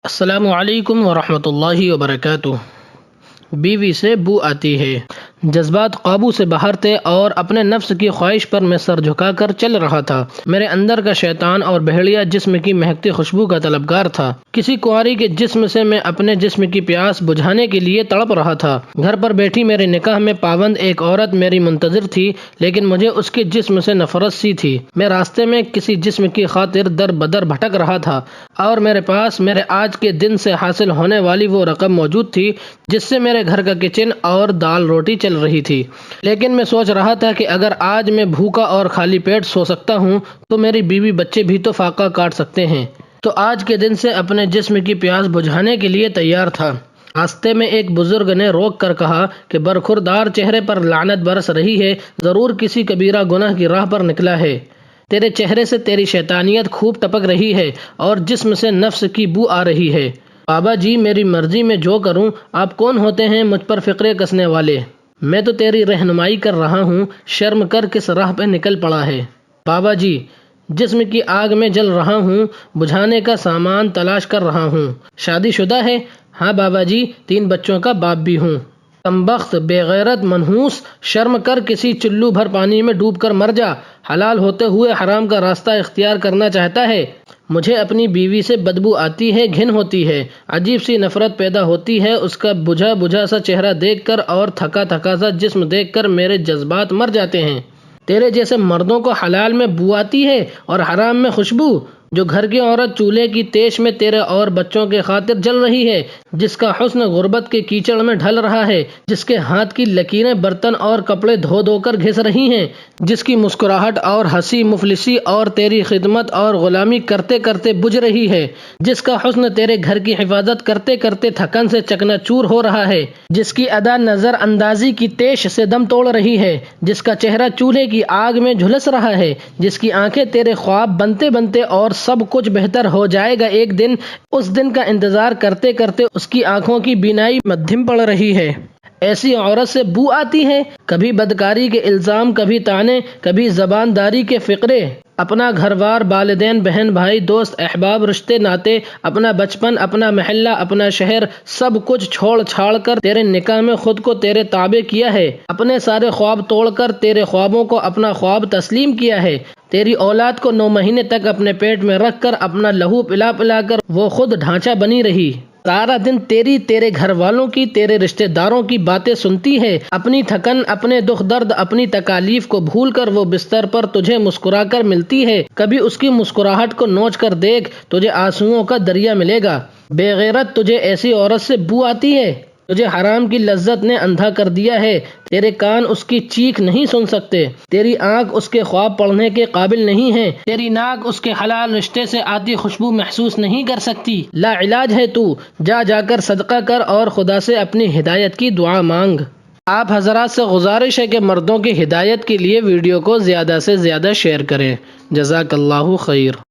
السلام علیکم ورحمۃ اللہ وبرکاتہ۔ بیوی سے بو آتی ہے۔ جذبات قابو سے باہر تھے اور اپنے نفس کی خواہش پر میں سر جھکا کر چل رہا تھا۔ میرے اندر کا شیطان اور بہیڑیا جسم کی مہکتی خوشبو کا طلبگار تھا۔ کسی کنواری کے جسم سے میں اپنے جسم کی پیاس بجھانے کے لیے تڑپ رہا تھا۔ گھر پر بیٹھی میرے نکاح میں پابند ایک عورت میری منتظر تھی، لیکن مجھے اس کے جسم سے نفرت سی تھی۔ میں راستے میں کسی جسم کی خاطر در بدر بھٹک رہا تھا اور میرے پاس میرے آج کے دن سے حاصل ہونے والی وہ رقم موجود تھی جس سے میرے گھر کا کچن اور دال روٹی چل رہی تھی۔ لیکن میں سوچ رہا تھا کہ اگر آج میں بھوکا اور خالی پیٹ سو سکتا ہوں تو میری بیوی بچے بھی تو فاقہ کاٹ سکتے ہیں۔ تو آج کے دن سے اپنے جسم کی پیاس بجھانے کے لیے تیار تھا۔ راستے میں ایک بزرگ نے روک کر کہا کہ برخوردار چہرے پر لعنت برس رہی ہے، ضرور کسی کبیرہ گناہ کی راہ پر نکلا ہے۔ تیرے چہرے سے تیری شیطانیت خوب ٹپک رہی ہے اور جسم سے نفس کی بو آ رہی ہے۔ بابا جی، میری مرضی میں جو کروں۔ آپ کون ہوتے ہیں مجھ پر فقرے کسنے والے؟ میں تو تیری رہنمائی کر رہا ہوں، شرم کر کس راہ پہ نکل پڑا ہے؟ بابا جی، جسم کی آگ میں جل رہا ہوں، بجھانے کا سامان تلاش کر رہا ہوں۔ شادی شدہ ہے؟ ہاں بابا جی، 3 بچوں کا باپ بھی ہوں۔ کمبخت، بے غیرت، منحوس، شرم کر کسی چلو بھر پانی میں ڈوب کر مر جا۔ حلال ہوتے ہوئے حرام کا راستہ اختیار کرنا چاہتا ہے؟ مجھے اپنی بیوی سے بدبو آتی ہے، گھن ہوتی ہے، عجیب سی نفرت پیدا ہوتی ہے اس کا بجھا بجھا سا چہرہ دیکھ کر اور تھکا تھکا سا جسم دیکھ کر میرے جذبات مر جاتے ہیں۔ تیرے جیسے مردوں کو حلال میں بو آتی ہے اور حرام میں خوشبو؟ جو گھر کی عورت چولہے کی تیش میں تیرے اور بچوں کے خاطر جل رہی ہے، جس کا حسن غربت کے کیچڑ میں ڈھل رہا ہے، جس کے ہاتھ کی لکیریں برتن اور کپڑے دھو دھو کر گھس رہی ہیں، جس کی مسکراہٹ اور ہنسی مفلسی اور تیری خدمت اور غلامی کرتے کرتے بجھ رہی ہے، جس کا حسن تیرے گھر کی حفاظت کرتے کرتے تھکن سے چکنا چور ہو رہا ہے، جس کی ادا نظر اندازی کی تیش سے دم توڑ رہی ہے، جس کا چہرہ چولہے کی آگ میں جھلس رہا ہے، جس کی آنکھیں تیرے خواب بنتے بنتے اور سب کچھ بہتر ہو جائے گا ایک دن، اس دن کا انتظار کرتے کرتے اس کی آنکھوں کی بینائی مدھم پڑ رہی ہے، ایسی عورت سے بو آتی ہے؟ کبھی بدکاری کے الزام، کبھی طعنے، کبھی زبانداری کے فقرے، اپنا گھر بار، والدین، بہن بھائی، دوست احباب، رشتے ناتے، اپنا بچپن، اپنا محلہ، اپنا شہر، سب کچھ چھوڑ چھاڑ کر تیرے نکاح میں خود کو تیرے تابع کیا ہے، اپنے سارے خواب توڑ کر تیرے خوابوں کو اپنا خواب تسلیم کیا ہے، تیری اولاد کو 9 مہینے تک اپنے پیٹ میں رکھ کر اپنا لہو پلا پلا کر وہ خود ڈھانچہ بنی رہی، سارا دن تیرے گھر والوں کی، تیرے رشتے داروں کی باتیں سنتی ہے، اپنی تھکن، اپنے دکھ درد، اپنی تکالیف کو بھول کر وہ بستر پر تجھے مسکرا کر ملتی ہے، کبھی اس کی مسکراہٹ کو نوچ کر دیکھ، تجھے آنسوؤں کا دریا ملے گا۔ بے غیرت، تجھے ایسی عورت سے بو آتی ہے؟ تجھے حرام کی لذت نے اندھا کر دیا ہے، تیرے کان اس کی چیخ نہیں سن سکتے، تیری آنکھ اس کے خواب پڑھنے کے قابل نہیں ہے، تیری ناک اس کے حلال رشتے سے آتی خوشبو محسوس نہیں کر سکتی۔ لا علاج ہے تو، جا کر صدقہ کر اور خدا سے اپنی ہدایت کی دعا مانگ۔ آپ حضرات سے گزارش ہے کہ مردوں کی ہدایت کے لیے ویڈیو کو زیادہ سے زیادہ شیئر کریں۔ جزاک اللہ خیر۔